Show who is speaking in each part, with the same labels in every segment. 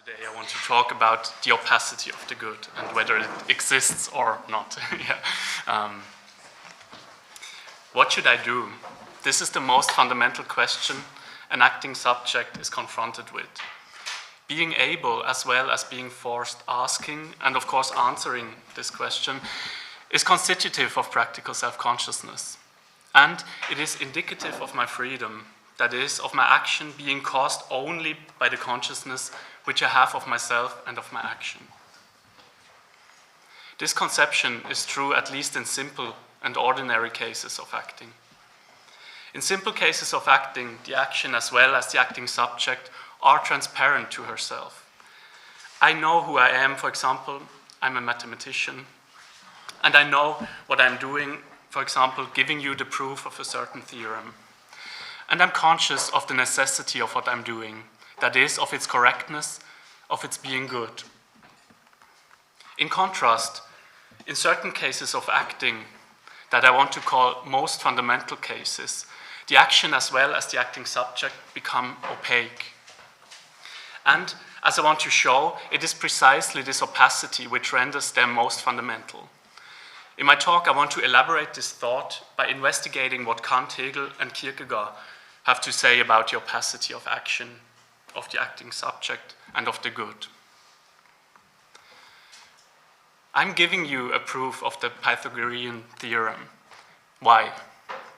Speaker 1: Today I want to talk about the opacity of the good and whether it exists or not. What should I do? This is the most fundamental question an acting subject is confronted with. Being able, as well as being forced, asking, and of course answering this question, is constitutive of practical self-consciousness. And it is indicative of my freedom, that is, of my action being caused only by the consciousness which I have of myself and of my action. This conception is true at least in simple and ordinary cases of acting. In simple cases of acting, the action as well as the acting subject are transparent to herself. I know who I am, for example, I'm a mathematician, and I know what I'm doing, for example, giving you the proof of a certain theorem. And I'm conscious of the necessity of what I'm doing, that is, of its correctness, of its being good. In contrast, in certain cases of acting that I want to call most fundamental cases, the action as well as the acting subject become opaque. And, as I want to show, it is precisely this opacity which renders them most fundamental. In my talk, I want to elaborate this thought by investigating what Kant, Hegel, and Kierkegaard have to say about the opacity of action, of the acting subject, and of the good. I'm giving you a proof of the Pythagorean theorem. Why?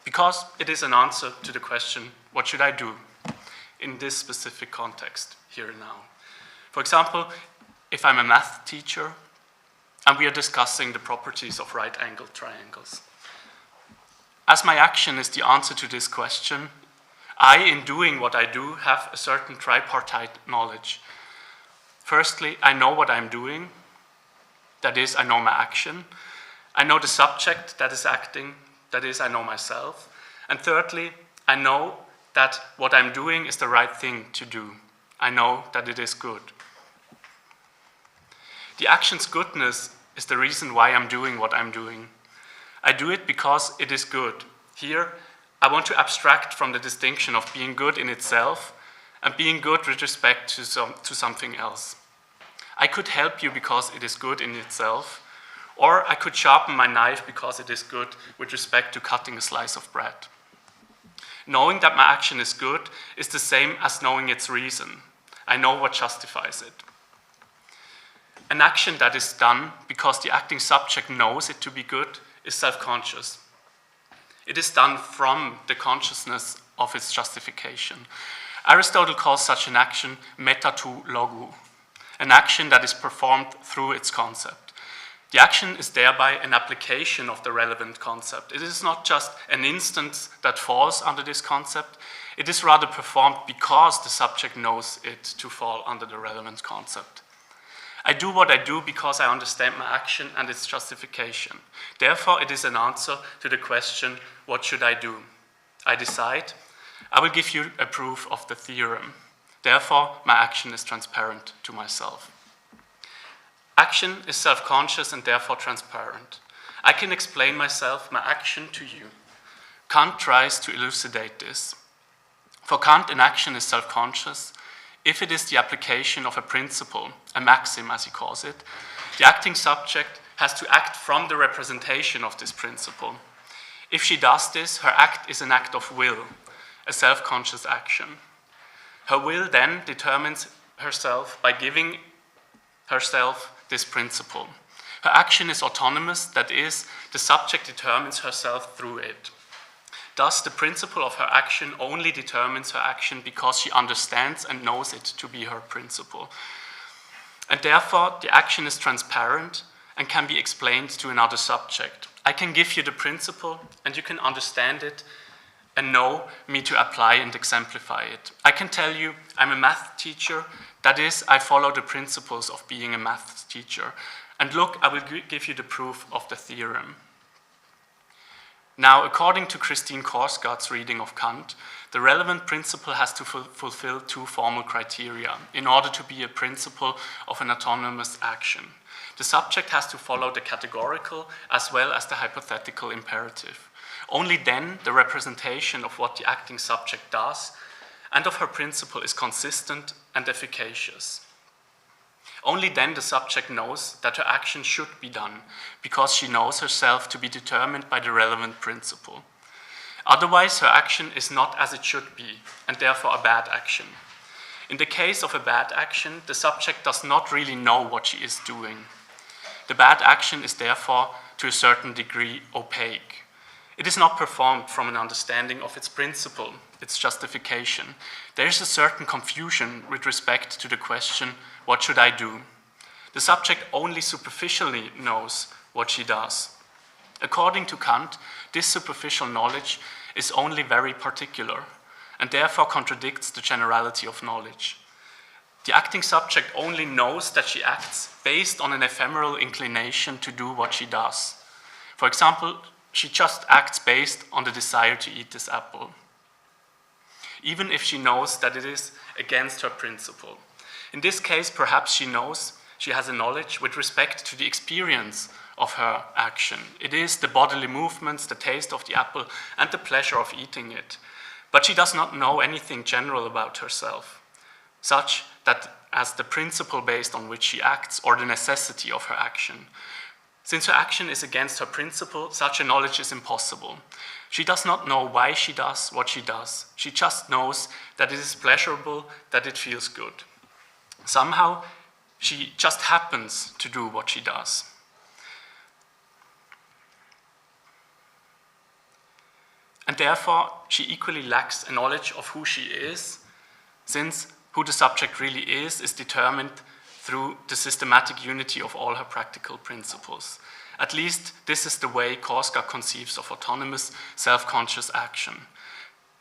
Speaker 1: Because it is an answer to the question, what should I do in this specific context, here and now? For example, if I'm a math teacher, and we are discussing the properties of right-angled triangles. As my action is the answer to this question, I, in doing what I do, have a certain tripartite knowledge. Firstly, I know what I'm doing, that is, I know my action. I know the subject that is acting, that is, I know myself. And thirdly, I know that what I'm doing is the right thing to do. I know that it is good. The action's goodness is the reason why I'm doing what I'm doing. I do it because it is good. Here, I want to abstract from the distinction of being good in itself and being good with respect to something else. I could help you because it is good in itself, or I could sharpen my knife because it is good with respect to cutting a slice of bread. Knowing that my action is good is the same as knowing its reason. I know what justifies it. An action that is done because the acting subject knows it to be good is self-conscious. It is done from the consciousness of its justification. Aristotle calls such an action meta tou logu, an action that is performed through its concept. The action is thereby an application of the relevant concept. It is not just an instance that falls under this concept, it is rather performed because the subject knows it to fall under the relevant concept. I do what I do because I understand my action and its justification. Therefore, it is an answer to the question, what should I do? I decide, I will give you a proof of the theorem. Therefore, my action is transparent to myself. Action is self-conscious and therefore transparent. I can explain myself, my action, to you. Kant tries to elucidate this. For Kant, an action is self-conscious if it is the application of a principle, a maxim as he calls it. The acting subject has to act from the representation of this principle. If she does this, her act is an act of will, a self-conscious action. Her will then determines herself by giving herself this principle. Her action is autonomous, that is, the subject determines herself through it. Thus, the principle of her action only determines her action because she understands and knows it to be her principle. And therefore, the action is transparent and can be explained to another subject. I can give you the principle, and you can understand it and know me to apply and exemplify it. I can tell you I'm a math teacher, that is, I follow the principles of being a math teacher. And look, I will give you the proof of the theorem. Now, according to Christine Korsgaard's reading of Kant, the relevant principle has to fulfill two formal criteria in order to be a principle of an autonomous action. The subject has to follow the categorical as well as the hypothetical imperative. Only then the representation of what the acting subject does and of her principle is consistent and efficacious. Only then the subject knows that her action should be done, because she knows herself to be determined by the relevant principle. Otherwise, her action is not as it should be, and therefore a bad action. In the case of a bad action, the subject does not really know what she is doing. The bad action is therefore, to a certain degree, opaque. It is not performed from an understanding of its principle, its justification. There is a certain confusion with respect to the question, what should I do? The subject only superficially knows what she does. According to Kant, this superficial knowledge is only very particular, and therefore contradicts the generality of knowledge. The acting subject only knows that she acts based on an ephemeral inclination to do what she does. For example, she just acts based on the desire to eat this apple, even if she knows that it is against her principle. In this case, perhaps she knows she has a knowledge with respect to the experience of her action. It is the bodily movements, the taste of the apple, and the pleasure of eating it. But she does not know anything general about herself, such that as the principle based on which she acts or the necessity of her action. Since her action is against her principle, such a knowledge is impossible. She does not know why she does what she does. She just knows that it is pleasurable, that it feels good. Somehow, she just happens to do what she does. And therefore, she equally lacks a knowledge of who she is, since who the subject really is determined through the systematic unity of all her practical principles. At least this is the way Korsgaard conceives of autonomous, self-conscious action.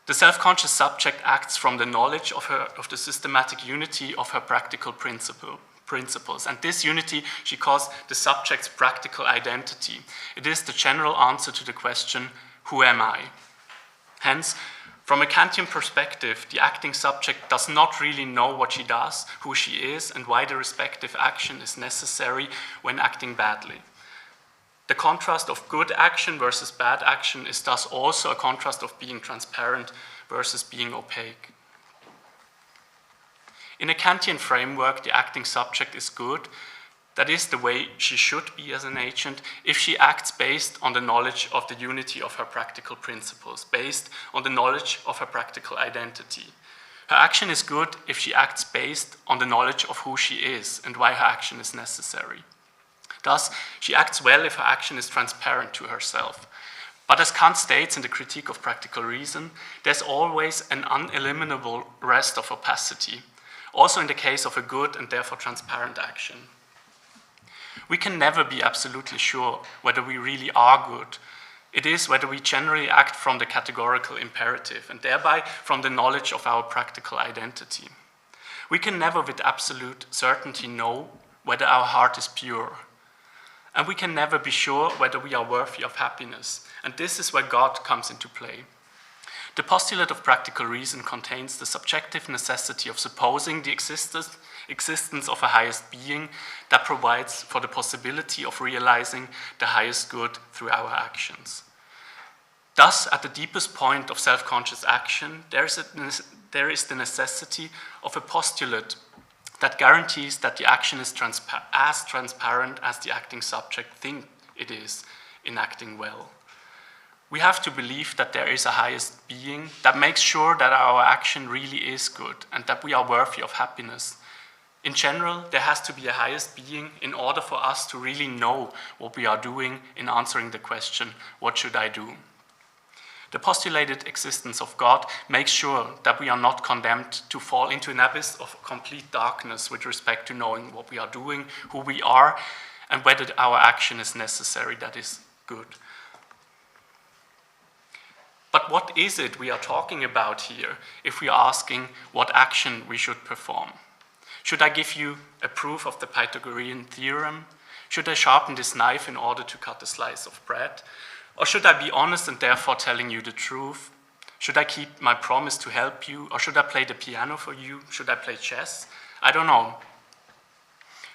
Speaker 1: The self-conscious subject acts from the knowledge of the systematic unity of her practical principles, and this unity she calls the subject's practical identity. It is the general answer to the question, who am I? Hence, from a Kantian perspective, the acting subject does not really know what she does, who she is, and why the respective action is necessary when acting badly. The contrast of good action versus bad action is thus also a contrast of being transparent versus being opaque. In a Kantian framework, the acting subject is good. That is the way she should be as an agent if she acts based on the knowledge of the unity of her practical principles, based on the knowledge of her practical identity. Her action is good if she acts based on the knowledge of who she is and why her action is necessary. Thus, she acts well if her action is transparent to herself. But as Kant states in the Critique of Practical Reason, there's always an uneliminable rest of opacity, also in the case of a good and therefore transparent action. We can never be absolutely sure whether we really are good. It is whether we generally act from the categorical imperative and thereby from the knowledge of our practical identity. We can never with absolute certainty know whether our heart is pure. And we can never be sure whether we are worthy of happiness. And this is where God comes into play. The postulate of practical reason contains the subjective necessity of supposing the existence of a highest being that provides for the possibility of realizing the highest good through our actions. Thus, at the deepest point of self-conscious action, there is the necessity of a postulate that guarantees that the action is as transparent as the acting subject thinks it is in acting well. We have to believe that there is a highest being that makes sure that our action really is good and that we are worthy of happiness. In general, there has to be a highest being in order for us to really know what we are doing in answering the question, what should I do? The postulated existence of God makes sure that we are not condemned to fall into an abyss of complete darkness with respect to knowing what we are doing, who we are, and whether our action is necessary, that is good. But what is it we are talking about here if we are asking what action we should perform? Should I give you a proof of the Pythagorean theorem? Should I sharpen this knife in order to cut a slice of bread? Or should I be honest and therefore telling you the truth? Should I keep my promise to help you? Or should I play the piano for you? Should I play chess? I don't know.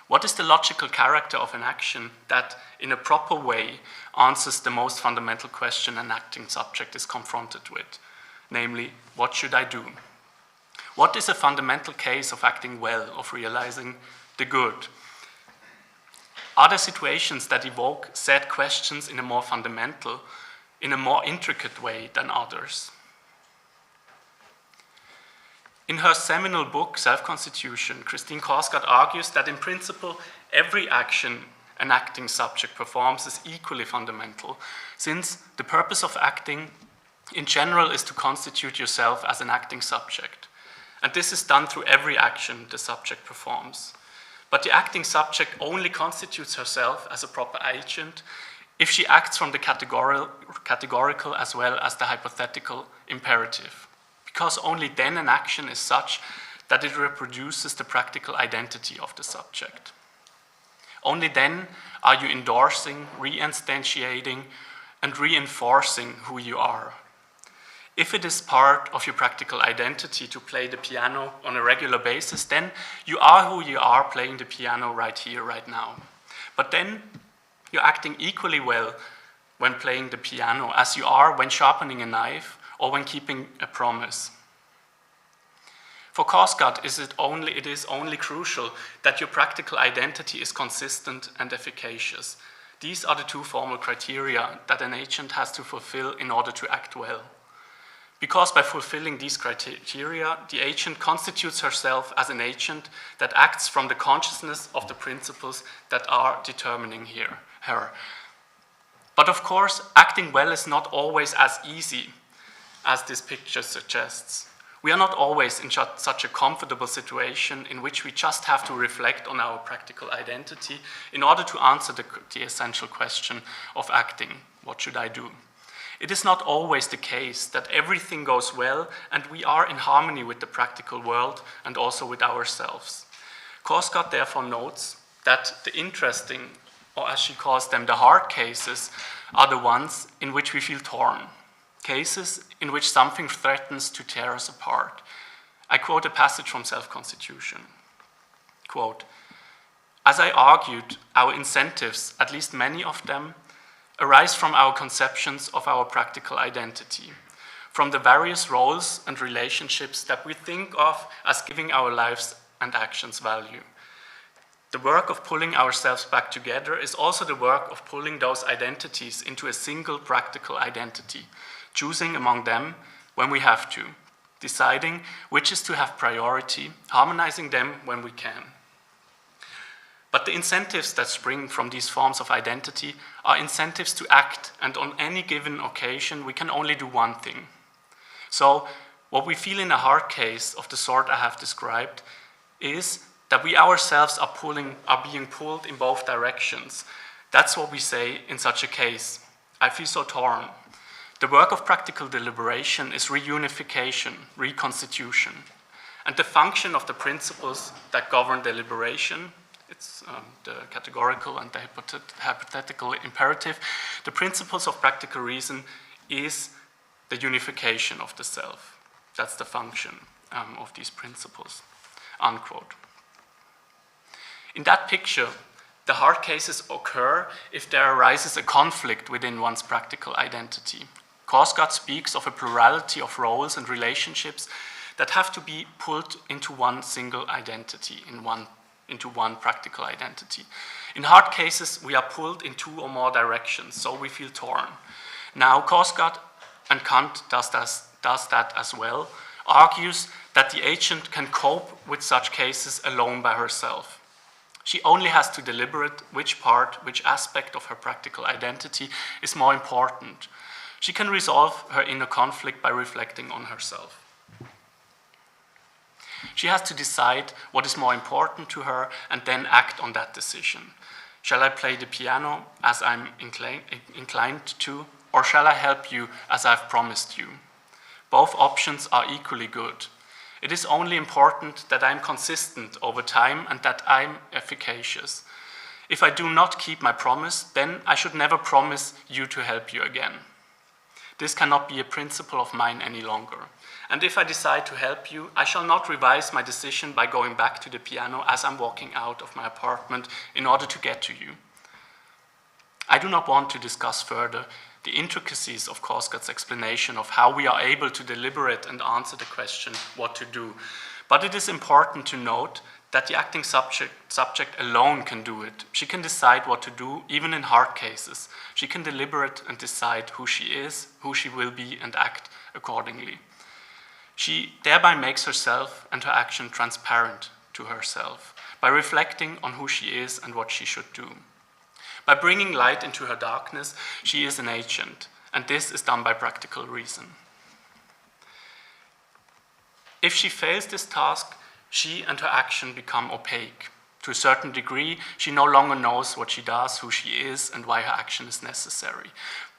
Speaker 1: What is the logical character of an action that, in a proper way, answers the most fundamental question an acting subject is confronted with? Namely, what should I do? What is a fundamental case of acting well, of realizing the good. Are there situations that evoke said questions in a more fundamental, in a more intricate way than others? In her seminal book, Self-Constitution, Christine Korsgaard argues that in principle, every action an acting subject performs is equally fundamental, since the purpose of acting in general is to constitute yourself as an acting subject. And this is done through every action the subject performs. But the acting subject only constitutes herself as a proper agent if she acts from the categorical as well as the hypothetical imperative, because only then an action is such that it reproduces the practical identity of the subject. Only then are you endorsing, reinstantiating, and reinforcing who you are. If it is part of your practical identity to play the piano on a regular basis, then you are who you are playing the piano right here, right now. But then you're acting equally well when playing the piano as you are when sharpening a knife or when keeping a promise. For Korsgaard, it is only crucial that your practical identity is consistent and efficacious. These are the two formal criteria that an agent has to fulfill in order to act well. Because by fulfilling these criteria, the agent constitutes herself as an agent that acts from the consciousness of the principles that are determining her. But of course, acting well is not always as easy as this picture suggests. We are not always in such a comfortable situation in which we just have to reflect on our practical identity in order to answer the essential question of acting. What should I do? It is not always the case that everything goes well and we are in harmony with the practical world and also with ourselves. Korsgaard therefore notes that the interesting, or as she calls them, the hard cases, are the ones in which we feel torn. Cases in which something threatens to tear us apart. I quote a passage from Self-Constitution. Quote, "As I argued, our incentives, at least many of them, arise from our conceptions of our practical identity, from the various roles and relationships that we think of as giving our lives and actions value. The work of pulling ourselves back together is also the work of pulling those identities into a single practical identity, choosing among them when we have to, deciding which is to have priority, harmonizing them when we can. But the incentives that spring from these forms of identity are incentives to act, and on any given occasion we can only do one thing. So what we feel in a hard case of the sort I have described is that we ourselves are being pulled in both directions. That's what we say in such a case. I feel so torn. The work of practical deliberation is reunification, reconstitution. And the function of the principles that govern deliberation, it's the categorical and the hypothetical imperative, the principles of practical reason is the unification of the self. That's the function of these principles, unquote. In that picture, the hard cases occur if there arises a conflict within one's practical identity. Korsgaard speaks of a plurality of roles and relationships that have to be pulled into one single identity, into one practical identity. In hard cases, we are pulled in two or more directions, so we feel torn. Now, Korsgaard, and Kant does that as well, argues that the agent can cope with such cases alone by herself. She only has to deliberate which aspect of her practical identity is more important. She can resolve her inner conflict by reflecting on herself. She has to decide what is more important to her and then act on that decision. Shall I play the piano as I'm inclined to, or shall I help you as I've promised you? Both options are equally good. It is only important that I'm consistent over time and that I'm efficacious. If I do not keep my promise, then I should never promise you to help you again. This cannot be a principle of mine any longer. And if I decide to help you, I shall not revise my decision by going back to the piano as I'm walking out of my apartment in order to get to you. I do not want to discuss further the intricacies of Korsgaard's explanation of how we are able to deliberate and answer the question what to do. But it is important to note that the acting subject alone can do it. She can decide what to do, even in hard cases. She can deliberate and decide who she is, who she will be, and act accordingly. She thereby makes herself and her action transparent to herself by reflecting on who she is and what she should do. By bringing light into her darkness, she is an agent, and this is done by practical reason. If she fails this task, she and her action become opaque. To a certain degree, she no longer knows what she does, who she is, and why her action is necessary.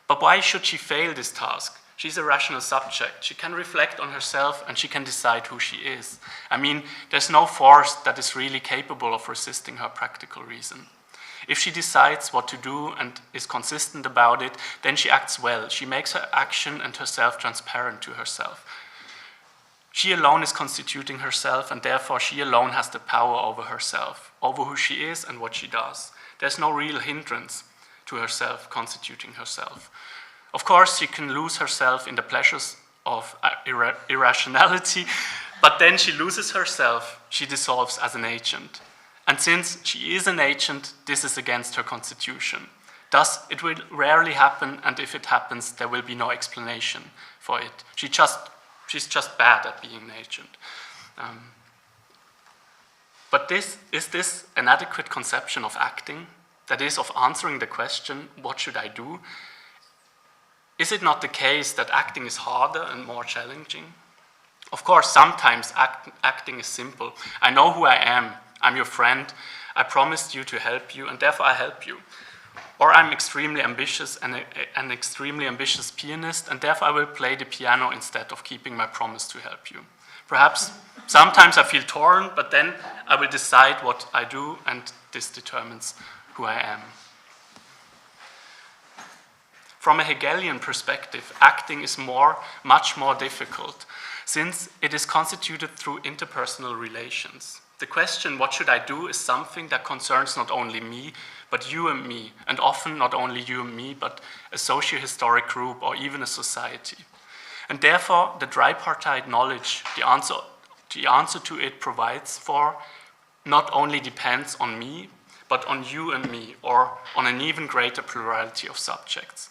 Speaker 1: But why should she fail this task? She's a rational subject. She can reflect on herself and she can decide who she is. I mean, there's no force that is really capable of resisting her practical reason. If she decides what to do and is consistent about it, then she acts well. She makes her action and herself transparent to herself. She alone is constituting herself, and therefore she alone has the power over herself, over who she is and what she does. There's no real hindrance to herself constituting herself. Of course, she can lose herself in the pleasures of irrationality, but then she loses herself, she dissolves as an agent. And since she is an agent, this is against her constitution. Thus, it will rarely happen, and if it happens, there will be no explanation for it. She's just bad at being an agent. But is this an adequate conception of acting? That is, of answering the question, what should I do? Is it not the case that acting is harder and more challenging? Of course, sometimes acting is simple. I know who I am. I'm your friend. I promised you to help you, and therefore I help you. Or I'm extremely ambitious and an extremely ambitious pianist, and therefore I will play the piano instead of keeping my promise to help you. Perhaps sometimes I feel torn, but then I will decide what I do, and this determines who I am. From a Hegelian perspective, acting is much more difficult, since it is constituted through interpersonal relations. The question, what should I do, is something that concerns not only me, but you and me, and often not only you and me, but a socio-historic group or even a society. And therefore, the tripartite knowledge, the answer to it provides for, not only depends on me, but on you and me, or on an even greater plurality of subjects.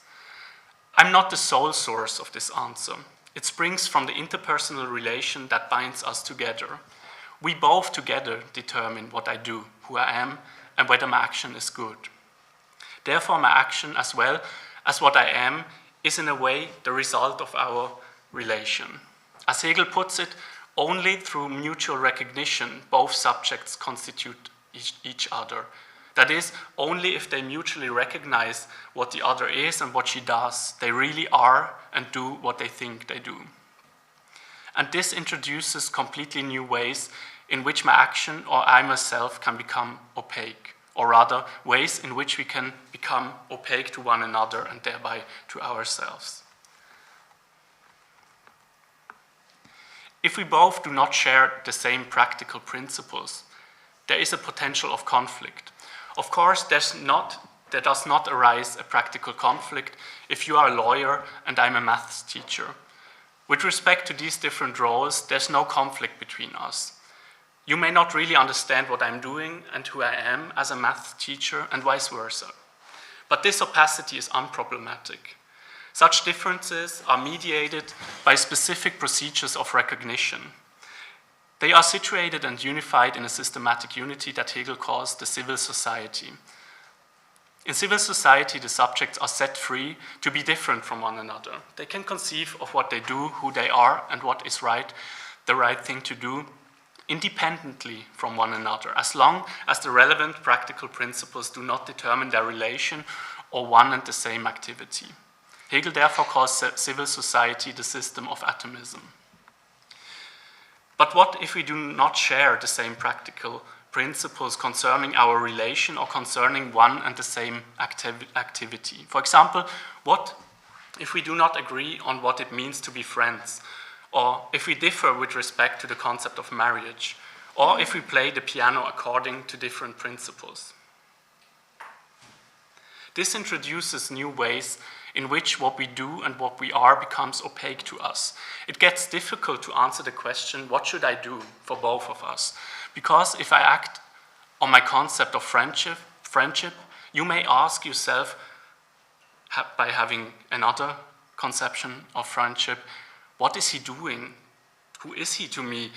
Speaker 1: I'm not the sole source of this answer. It springs from the interpersonal relation that binds us together. We both together determine what I do, who I am, and whether my action is good. Therefore, my action, as well as what I am, is in a way the result of our relation. As Hegel puts it, only through mutual recognition both subjects constitute each other. That is, only if they mutually recognize what the other is and what she does, they really are and do what they think they do. And this introduces completely new ways in which my action or I myself can become opaque, or rather, ways in which we can become opaque to one another and thereby to ourselves. If we both do not share the same practical principles, there is a potential of conflict. Of course, there does not arise a practical conflict if you are a lawyer and I'm a maths teacher. With respect to these different roles, there's no conflict between us. You may not really understand what I'm doing and who I am as a maths teacher, and vice versa. But this opacity is unproblematic. Such differences are mediated by specific procedures of recognition. They are situated and unified in a systematic unity that Hegel calls the civil society. In civil society, the subjects are set free to be different from one another. They can conceive of what they do, who they are, and what is right, the right thing to do, independently from one another, as long as the relevant practical principles do not determine their relation or one and the same activity. Hegel therefore calls civil society the system of atomism. But what if we do not share the same practical principles concerning our relation or concerning one and the same activity? For example, what if we do not agree on what it means to be friends, or if we differ with respect to the concept of marriage, or if we play the piano according to different principles? This introduces new ways in which what we do and what we are becomes opaque to us. It gets difficult to answer the question, what should I do for both of us? Because if I act on my concept of friendship, you may ask yourself, by having another conception of friendship, what is he doing? Who is he to me?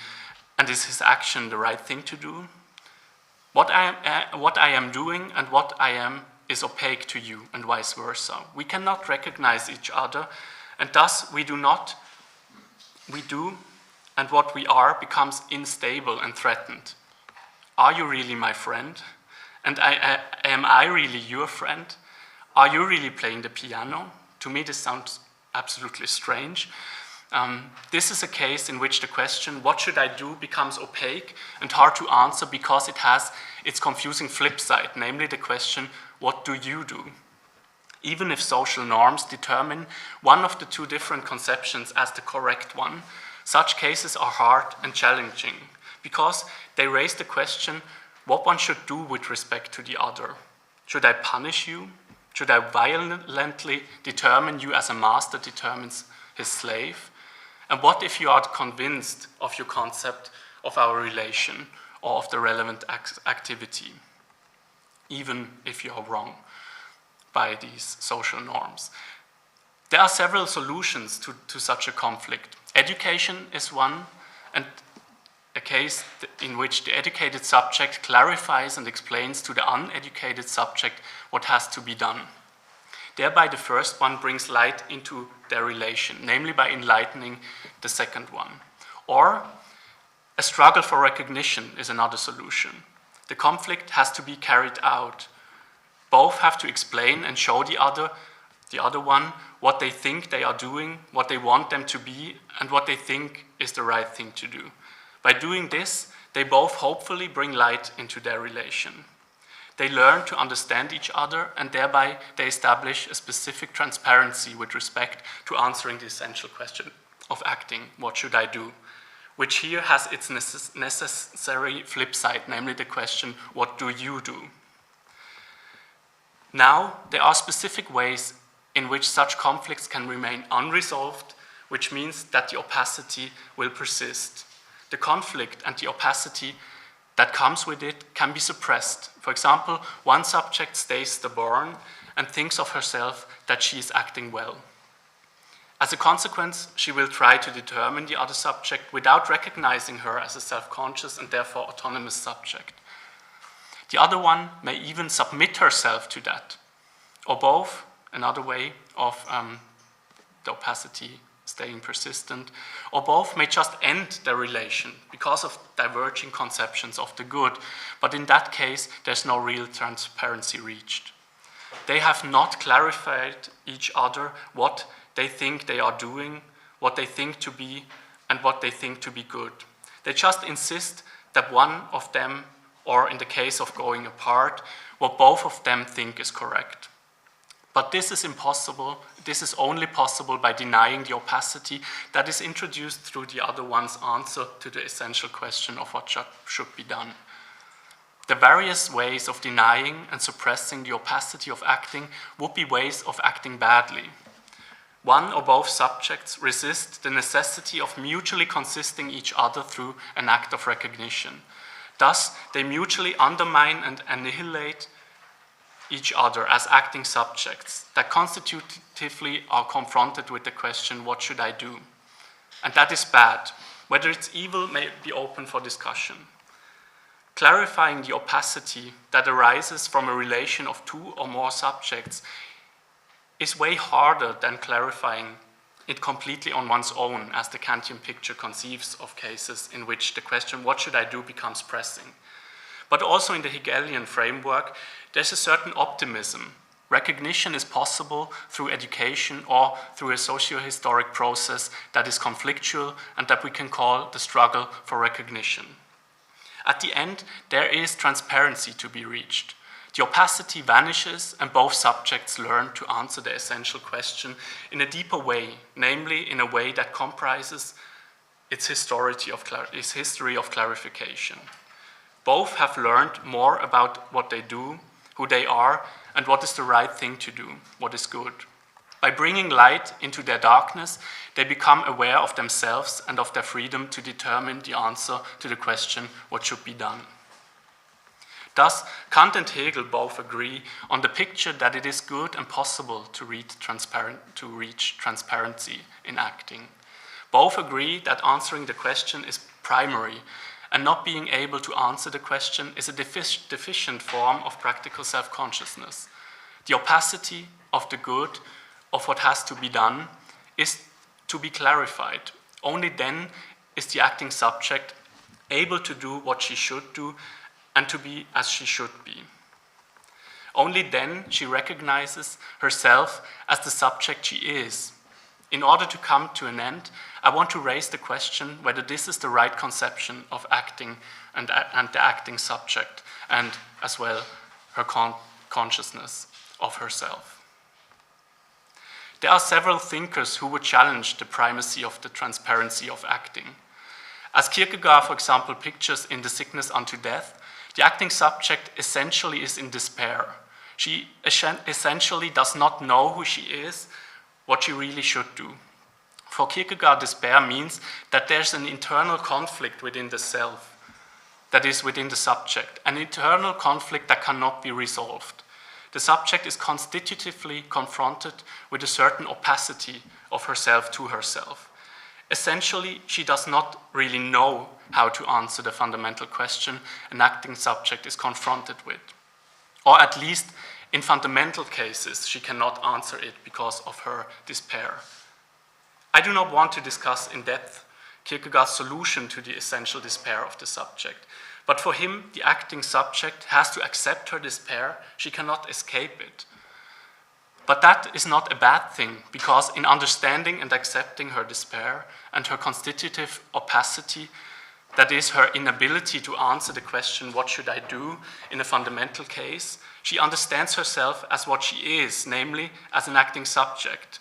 Speaker 1: And is his action the right thing to do? What I am doing and what I am is opaque to you, and vice versa. We cannot recognize each other, and thus we do, and what we are becomes unstable and threatened. Are you really my friend? And am I really your friend? Are you really playing the piano? To me, this sounds absolutely strange. This is a case in which the question, what should I do, becomes opaque and hard to answer because it has its confusing flip side, namely the question, what do you do? Even if social norms determine one of the two different conceptions as the correct one, such cases are hard and challenging because they raise the question what one should do with respect to the other. Should I punish you? Should I violently determine you as a master determines his slave? And what if you are convinced of your concept of our relation or of the relevant activity, even if you are wrong by these social norms? There are several solutions to such a conflict. Education is one, and a case in which the educated subject clarifies and explains to the uneducated subject what has to be done. Thereby, the first one brings light into their relation, namely by enlightening the second one. Or, a struggle for recognition is another solution. The conflict has to be carried out. Both have to explain and show the other one, what they think they are doing, what they want them to be, and what they think is the right thing to do. By doing this, they both hopefully bring light into their relation. They learn to understand each other, and thereby they establish a specific transparency with respect to answering the essential question of acting, what should I do? Which here has its necessary flip side, namely the question, what do you do? Now, there are specific ways in which such conflicts can remain unresolved, which means that the opacity will persist. The conflict and the opacity that comes with it can be suppressed. For example, one subject stays stubborn and thinks of herself that she is acting well. As a consequence, she will try to determine the other subject without recognizing her as a self-conscious and therefore autonomous subject. The other one may even submit herself to that, or both, another way of the opacity staying persistent, or both may just end their relation because of diverging conceptions of the good, but in that case, there's no real transparency reached. They have not clarified each other what they think they are doing, what they think to be, and what they think to be good. They just insist that one of them, or in the case of going apart, what both of them think is correct. But this is impossible. This is only possible by denying the opacity that is introduced through the other one's answer to the essential question of what should be done. The various ways of denying and suppressing the opacity of acting would be ways of acting badly. One or both subjects resist the necessity of mutually consisting each other through an act of recognition. Thus, they mutually undermine and annihilate each other as acting subjects that constitutively are confronted with the question, what should I do? And that is bad. Whether it's evil may be open for discussion. Clarifying the opacity that arises from a relation of two or more subjects is way harder than clarifying it completely on one's own, as the Kantian picture conceives of cases in which the question, what should I do, becomes pressing. But also in the Hegelian framework, there's a certain optimism. Recognition is possible through education or through a socio-historic process that is conflictual and that we can call the struggle for recognition. At the end, there is transparency to be reached. The opacity vanishes and both subjects learn to answer the essential question in a deeper way, namely in a way that comprises its history of clarification. Both have learned more about what they do, who they are, and what is the right thing to do, what is good. By bringing light into their darkness, they become aware of themselves and of their freedom to determine the answer to the question, what should be done? Thus, Kant and Hegel both agree on the picture that it is good and possible to reach transparency in acting. Both agree that answering the question is primary, and not being able to answer the question is a deficient form of practical self-consciousness. The opacity of the good, of what has to be done, is to be clarified. Only then is the acting subject able to do what she should do and to be as she should be. Only then she recognizes herself as the subject she is. In order to come to an end, I want to raise the question whether this is the right conception of acting and the acting subject, and as well her consciousness of herself. There are several thinkers who would challenge the primacy of the transparency of acting. As Kierkegaard, for example, pictures in The Sickness Unto Death, the acting subject essentially is in despair. She essentially does not know who she is, what she really should do. For Kierkegaard, despair means that there's an internal conflict within the self, that is within the subject, an internal conflict that cannot be resolved. The subject is constitutively confronted with a certain opacity of herself to herself. Essentially, she does not really know how to answer the fundamental question an acting subject is confronted with. Or at least, in fundamental cases, she cannot answer it because of her despair. I do not want to discuss in depth Kierkegaard's solution to the essential despair of the subject. But for him, the acting subject has to accept her despair. She cannot escape it. But that is not a bad thing, because in understanding and accepting her despair and her constitutive opacity, that is, her inability to answer the question, what should I do, in a fundamental case, she understands herself as what she is, namely, as an acting subject.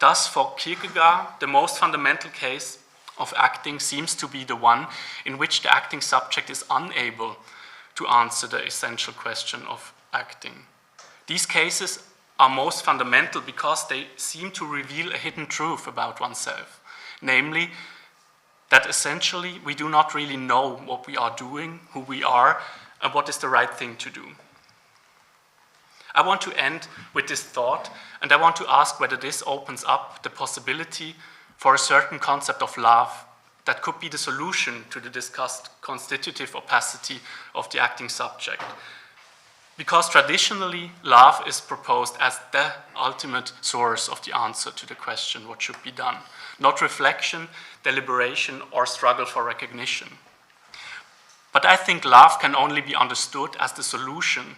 Speaker 1: Thus, for Kierkegaard, the most fundamental case of acting seems to be the one in which the acting subject is unable to answer the essential question of acting. These cases are most fundamental because they seem to reveal a hidden truth about oneself, namely that essentially we do not really know what we are doing, who we are, and what is the right thing to do. I want to end with this thought, and I want to ask whether this opens up the possibility for a certain concept of love that could be the solution to the discussed constitutive opacity of the acting subject. Because traditionally, love is proposed as the ultimate source of the answer to the question, what should be done, not reflection, deliberation, or struggle for recognition. But I think love can only be understood as the solution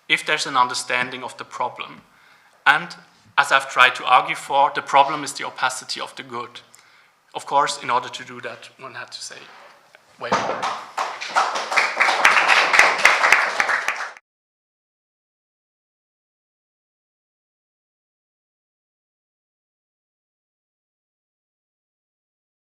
Speaker 1: if there's an understanding of the problem. And as I've tried to argue for, the problem is the opacity of the good. Of course, in order to do that, one had to say way more.